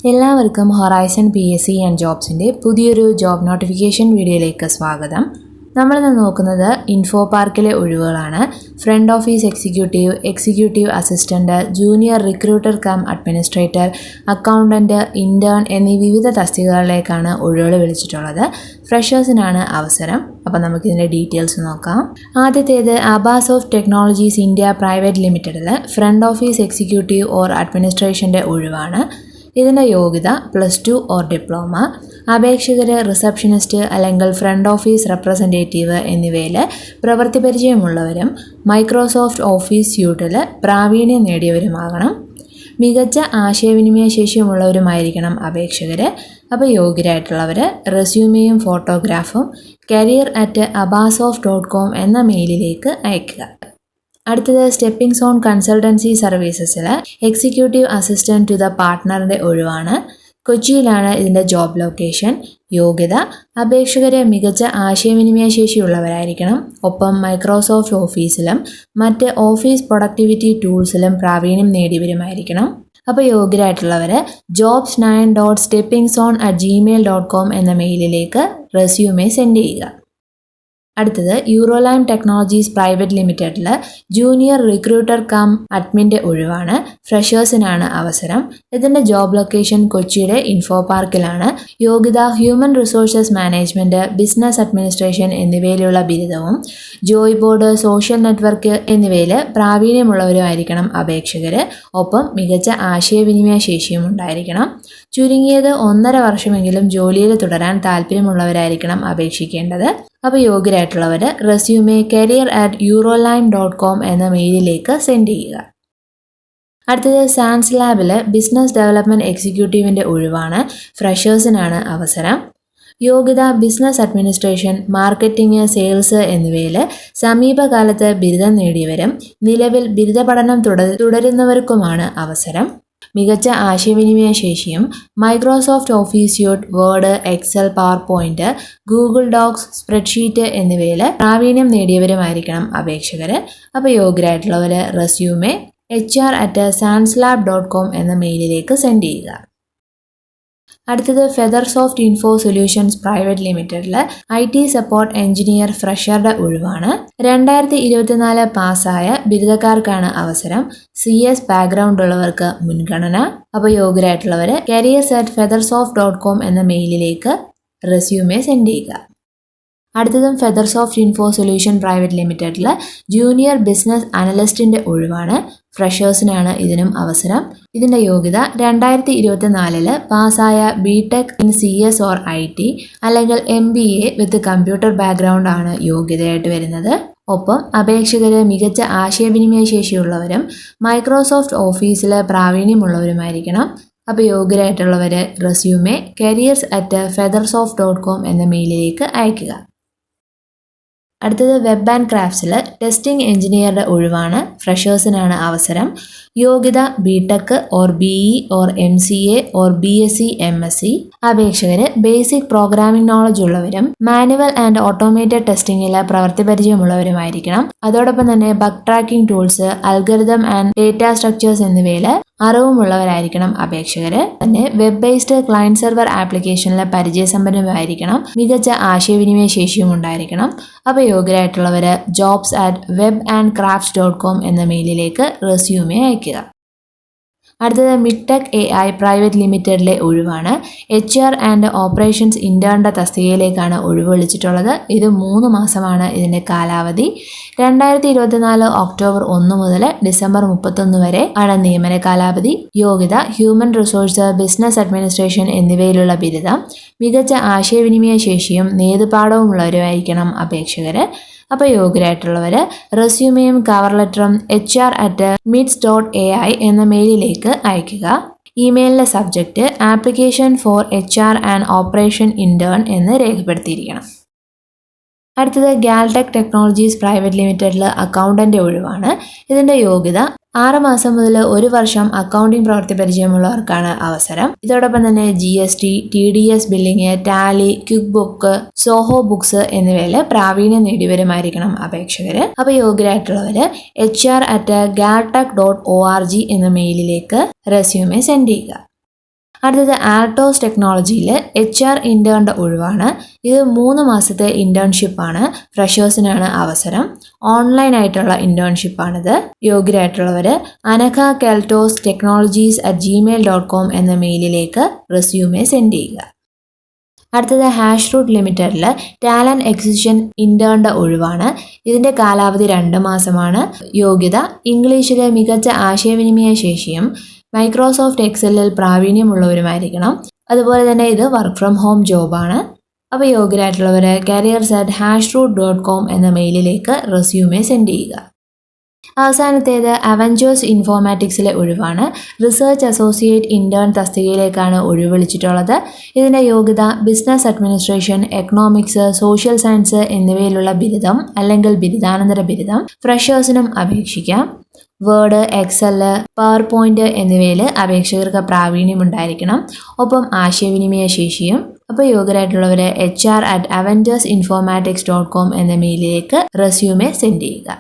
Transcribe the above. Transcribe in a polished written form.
എല്ലാവർക്കും horizon PSC and ജോബ്സിൻ്റെ പുതിയൊരു job notification വീഡിയോയിലേക്ക് സ്വാഗതം. നമ്മളിന്ന് നോക്കുന്നത് ഇൻഫോ പാർക്കിലെ ഒഴിവുകളാണ്. Front office executive, executive assistant, junior recruiter cum administrator, accountant, intern എന്നീ വിവിധ തസ്തികകളിലേക്കാണ് ഒഴിവുകൾ വിളിച്ചിട്ടുള്ളത്. ഫ്രഷേഴ്സിനാണ് അവസരം. അപ്പോൾ നമുക്കിതിൻ്റെ ഡീറ്റെയിൽസ് നോക്കാം. ആദ്യത്തേത് Abbas of technologies India private ലിമിറ്റഡിൽ ഫ്രണ്ട് ഓഫീസ് എക്സിക്യൂട്ടീവ് ഓർ അഡ്മിനിസ്ട്രേഷൻ്റെ ഒഴിവാണ്. ഇതിൻ്റെ യോഗ്യത +2 ഓർ ഡിപ്ലോമ. അപേക്ഷകർ റിസപ്ഷനിസ്റ്റ് അല്ലെങ്കിൽ ഫ്രണ്ട് ഓഫീസ് റെപ്രസെൻറ്റേറ്റീവ് എന്നിവയിൽ പ്രവൃത്തി പരിചയമുള്ളവരും മൈക്രോസോഫ്റ്റ് ഓഫീസ് സ്യൂട്ടിൽ പ്രാവീണ്യം നേടിയവരുമാകണം. മികച്ച ആശയവിനിമയ ശേഷിയുമുള്ളവരുമായിരിക്കണം അപേക്ഷകർ. അപ്പോൾ യോഗ്യരായിട്ടുള്ളവർ റെസ്യൂമെയും ഫോട്ടോഗ്രാഫും career@abasoft.com എന്ന മെയിലിലേക്ക് അയയ്ക്കുക. അടുത്തത് സ്റ്റെപ്പിംഗ് സോൺ കൺസൾട്ടൻസി സർവീസസിൽ എക്സിക്യൂട്ടീവ് അസിസ്റ്റൻറ്റ് ടു ദ പാർട്ട്ണറിൻ്റെ ഒഴിവാണ്. കൊച്ചിയിലാണ് ഇതിൻ്റെ ജോബ് ലൊക്കേഷൻ. യോഗ്യത അപേക്ഷകരെ മികച്ച ആശയവിനിമയ ശേഷിയുള്ളവരായിരിക്കണം. ഒപ്പം മൈക്രോസോഫ്റ്റ് ഓഫീസിലും മറ്റ് ഓഫീസ് പ്രൊഡക്ടിവിറ്റി ടൂൾസിലും പ്രാവീണ്യം നേടിയവരുമായിരിക്കണം. അപ്പോൾ യോഗ്യരായിട്ടുള്ളവർ jobs9.steppingzone@gmail.com എന്ന മെയിലിലേക്ക് റെസ്യൂമെ സെൻഡ് ചെയ്യുക. അടുത്തത് യൂറോലൈം ടെക്നോളജീസ് പ്രൈവറ്റ് ലിമിറ്റഡിൽ ജൂനിയർ റിക്രൂട്ടർ കം അഡ്മിൻ്റെ ഒഴിവാണ്. ഫ്രഷേഴ്സിനാണ് അവസരം. ഇതിൻ്റെ ജോബ് ലൊക്കേഷൻ കൊച്ചിയുടെ ഇൻഫോ പാർക്കിലാണ്. യോഗ്യത human resources management, business administration എന്നിവയിലുള്ള ബിരുദവും ജോയ് ബോർഡ്, സോഷ്യൽ നെറ്റ്വർക്ക് എന്നിവയിൽ പ്രാവീണ്യമുള്ളവരുമായിരിക്കണം അപേക്ഷകർ. ഒപ്പം മികച്ച ആശയവിനിമയ ശേഷിയും ഉണ്ടായിരിക്കണം. ചുരുങ്ങിയത് 1.5 വർഷമെങ്കിലും ജോലിയിൽ തുടരാൻ താല്പര്യമുള്ളവരായിരിക്കണം അപേക്ഷിക്കേണ്ടത്. അപ്പോൾ യോഗ്യരായിട്ടുള്ളവർ റെസ്യൂമെ career@eurolime.com എന്ന മെയിലിലേക്ക് സെൻഡ് ചെയ്യുക. അടുത്തത് സാൻസ് ലാബിൽ ബിസിനസ് ഡെവലപ്മെൻറ്റ് എക്സിക്യൂട്ടീവിൻ്റെ ഒഴിവാണ്. ഫ്രഷേഴ്സിനാണ് അവസരം. യോഗ്യത ബിസിനസ് അഡ്മിനിസ്ട്രേഷൻ, മാർക്കറ്റിംഗ്, സെയിൽസ് എന്നിവയിൽ സമീപകാലത്ത് ബിരുദം നേടിയവരും നിലവിൽ ബിരുദ പഠനം തുടരുന്നവർക്കുമാണ് അവസരം. മികച്ച ആശയവിനിമയ ശേഷിയും Microsoft Office suite, Word, Excel, PowerPoint, Google Docs, spreadsheet എന്നിവയിൽ പ്രാവീണ്യം നേടിയവരുമായിരിക്കണം അപേക്ഷകർ. അപ്പോൾ യോഗ്യരായിട്ടുള്ളവർ റെസ്യൂമെ HR@sanslab.com എന്ന മെയിലിലേക്ക് സെൻഡ് ചെയ്യുക. അടുത്തത് ഫെദർസോഫ്റ്റ് ഇൻഫോ സൊല്യൂഷൻസ് പ്രൈവറ്റ് ലിമിറ്റഡിൽ IT സപ്പോർട്ട് എഞ്ചിനീയർ ഫ്രഷറുടെ ഒഴിവാണ്. 2024 പാസ്സായ ബിരുദക്കാർക്കാണ് അവസരം. CS ബാക്ക്ഗ്രൗണ്ട് ഉള്ളവർക്ക് മുൻഗണന. അപ്പോൾ യോഗ്യരായിട്ടുള്ളവർ careers@feathersoft.com എന്ന മെയിലിലേക്ക് റെസ്യൂമെ സെൻഡ് ചെയ്യുക. അടുത്തതും ഫെദർസോഫ്റ്റ് ഇൻഫോ സൊല്യൂഷൻ പ്രൈവറ്റ് ലിമിറ്റഡിൽ ജൂനിയർ ബിസിനസ് അനലിസ്റ്റിൻ്റെ ഒഴിവാണ്. ഫ്രഷേഴ്സിനാണ് ഇതിനും അവസരം. ഇതിൻ്റെ യോഗ്യത 2024 പാസ്സായ BTech in CS or IT അല്ലെങ്കിൽ MBA വിത്ത് കമ്പ്യൂട്ടർ ബാക്ക്ഗ്രൗണ്ട് ആണ് യോഗ്യതയായിട്ട് വരുന്നത്. ഒപ്പം അപേക്ഷകർ മികച്ച ആശയവിനിമയ ശേഷിയുള്ളവരും മൈക്രോസോഫ്റ്റ് ഓഫീസിൽ പ്രാവീണ്യമുള്ളവരുമായിരിക്കണം. അപ്പോൾ യോഗ്യരായിട്ടുള്ളവർ റെസ്യൂമെ careers@feathersoft.com എന്ന മെയിലിലേക്ക് അയയ്ക്കുക. അടുത്തത് വെബ് ആൻഡ് ക്രാഫ്റ്റ്സിൽ ടെസ്റ്റിംഗ് എഞ്ചിനീയറുടെ ഒഴിവാണ്. ഫ്രഷേഴ്സിനാണ് അവസരം. യോഗ്യത BTech or BE or MCA or BSc MSc. അപേക്ഷകർ ബേസിക് പ്രോഗ്രാമിംഗ് നോളജ് ഉള്ളവരും മാനുവൽ ആൻഡ് ഓട്ടോമേറ്റഡ് ടെസ്റ്റിംഗിൽ പ്രവൃത്തി പരിചയമുള്ളവരുമായിരിക്കണം. അതോടൊപ്പം തന്നെ bug tracking tools, algorithm and data structures എന്നിവയിൽ അറിവുമുള്ളവരായിരിക്കണം അപേക്ഷകർ. തന്നെ വെബ് ബേസ്ഡ് ക്ലയൻറ്റ് സെർവർ ആപ്ലിക്കേഷനിൽ പരിചയസമ്പന്നമായിരിക്കണം. മികച്ച ആശയവിനിമയ ശേഷിയും ഉണ്ടായിരിക്കണം. അപ്പോൾ യോഗ്യരായിട്ടുള്ളവർ jobs@webandcrafts.com എന്ന മെയിലിലേക്ക് റെസ്യൂമെ അയയ്ക്കുക. അടുത്തത് മിഡ്ടെക് AI പ്രൈവറ്റ് ലിമിറ്റഡിലെ ഒഴിവാണ്. HR ആൻഡ് ഓപ്പറേഷൻസ് ഇൻറ്റേണിൻ്റെ തസ്തികയിലേക്കാണ് ഒഴിവ് വിളിച്ചിട്ടുള്ളത്. ഇത് 3 മാസമാണ് ഇതിൻ്റെ കാലാവധി. 2024 ഒക്ടോബർ 1 മുതൽ ഡിസംബർ 31 വരെ ആണ് നിയമന കാലാവധി. യോഗ്യത ഹ്യൂമൻ റിസോഴ്സ്, ബിസിനസ് അഡ്മിനിസ്ട്രേഷൻ എന്നിവയിലുള്ള ബിരുദം. മികച്ച ആശയവിനിമയ ശേഷിയും നേതൃപാഠവും ഉള്ളവരുമായിരിക്കണം അപേക്ഷകർ. അപ്പോൾ യോഗ്യരായിട്ടുള്ളവർ റെസ്യൂമെയും കവർ ലെറ്ററും HR@mids.ai എന്ന മെയിലിലേക്ക് അയയ്ക്കുക. ഇമെയിലിൻ്റെ subject application for HR and operation intern എന്ന് രേഖപ്പെടുത്തിയിരിക്കണം. അടുത്തത് ഗാൽടെക് ടെക്നോളജീസ് പ്രൈവറ്റ് ലിമിറ്റഡിൽ അക്കൗണ്ടൻ്റ് ഒഴിവാണ്. ഇതിൻ്റെ യോഗ്യത 6 മാസം മുതൽ 1 വർഷം അക്കൗണ്ടിംഗ് പ്രവൃത്തി പരിചയമുള്ളവർക്കാണ് അവസരം. ഇതോടൊപ്പം തന്നെ GST, TDS billing, Tally, quick book, Zoho books എന്നിവയിൽ പ്രാവീണ്യം നേടിയവരുമായിരിക്കണം അപേക്ഷകർ. അപ്പോൾ യോഗ്യരായിട്ടുള്ളവർ HR@galtech.org എന്ന മെയിലിലേക്ക് റെസ്യൂമെ സെൻഡ് ചെയ്യുക. അടുത്തത് ആൽട്ടോസ് ടെക്നോളജിയിൽ HR ഇൻറ്റേണിൻ്റെ ഒഴിവാണ്. ഇത് 3 മാസത്തെ ഇൻറ്റേൺഷിപ്പാണ്. ഫ്രഷേഴ്സിനാണ് അവസരം. ഓൺലൈനായിട്ടുള്ള ഇൻറ്റേൺഷിപ്പാണിത്. യോഗ്യരായിട്ടുള്ളവർ anakha.keltos.technologies@gmail.com എന്ന മെയിലിലേക്ക് റെസ്യൂമെ സെൻഡ് ചെയ്യുക. അടുത്തത് ഹാഷ് റൂട്ട് ലിമിറ്റഡിൽ ടാലൻറ്റ് എക്സിഷൻ ഇൻറ്റേണിൻ്റെ ഒഴിവാണ്. ഇതിൻ്റെ കാലാവധി 2 മാസമാണ്. യോഗ്യത ഇംഗ്ലീഷിൽ മികച്ച ആശയവിനിമയ ശേഷിയും മൈക്രോസോഫ്റ്റ് എക്സലിൽ പ്രാവീണ്യമുള്ളവരുമായിരിക്കണം. അതുപോലെ തന്നെ ഇത് വർക്ക് ഫ്രം ഹോം ജോബാണ്. അപ്പോൾ യോഗ്യരായിട്ടുള്ളവർ careers@hashroot.com എന്ന മെയിലിലേക്ക് റെസ്യൂമെ സെൻഡ് ചെയ്യുക. അവസാനത്തേത് അവഞ്ചേഴ്സ് ഇൻഫോർമാറ്റിക്സിലെ ഒഴിവാണ്. റിസർച്ച് അസോസിയേറ്റ് ഇൻറ്റേൺ തസ്തികയിലേക്കാണ് ഒഴിവ് വിളിച്ചിട്ടുള്ളത്. ഇതിൻ്റെ യോഗ്യത business administration, economics, social science എന്നിവയിലുള്ള ബിരുദം അല്ലെങ്കിൽ ബിരുദാനന്തര ബിരുദം. ഫ്രഷേഴ്സിനും അപേക്ഷിക്കാം. വേർഡ്, എക്സൽ, പവർ പോയിന്റ് എന്നിവയിൽ അപേക്ഷകർക്ക് പ്രാവീണ്യമുണ്ടായിരിക്കണം. ഒപ്പം ആശയവിനിമയ ശേഷിയും. അപ്പോൾ യോഗ്യരായിട്ടുള്ളവർ HR@avengersinformatics.com എന്ന മെയിലിലേക്ക് റെസ്യൂമെ സെൻഡ് ചെയ്യുക.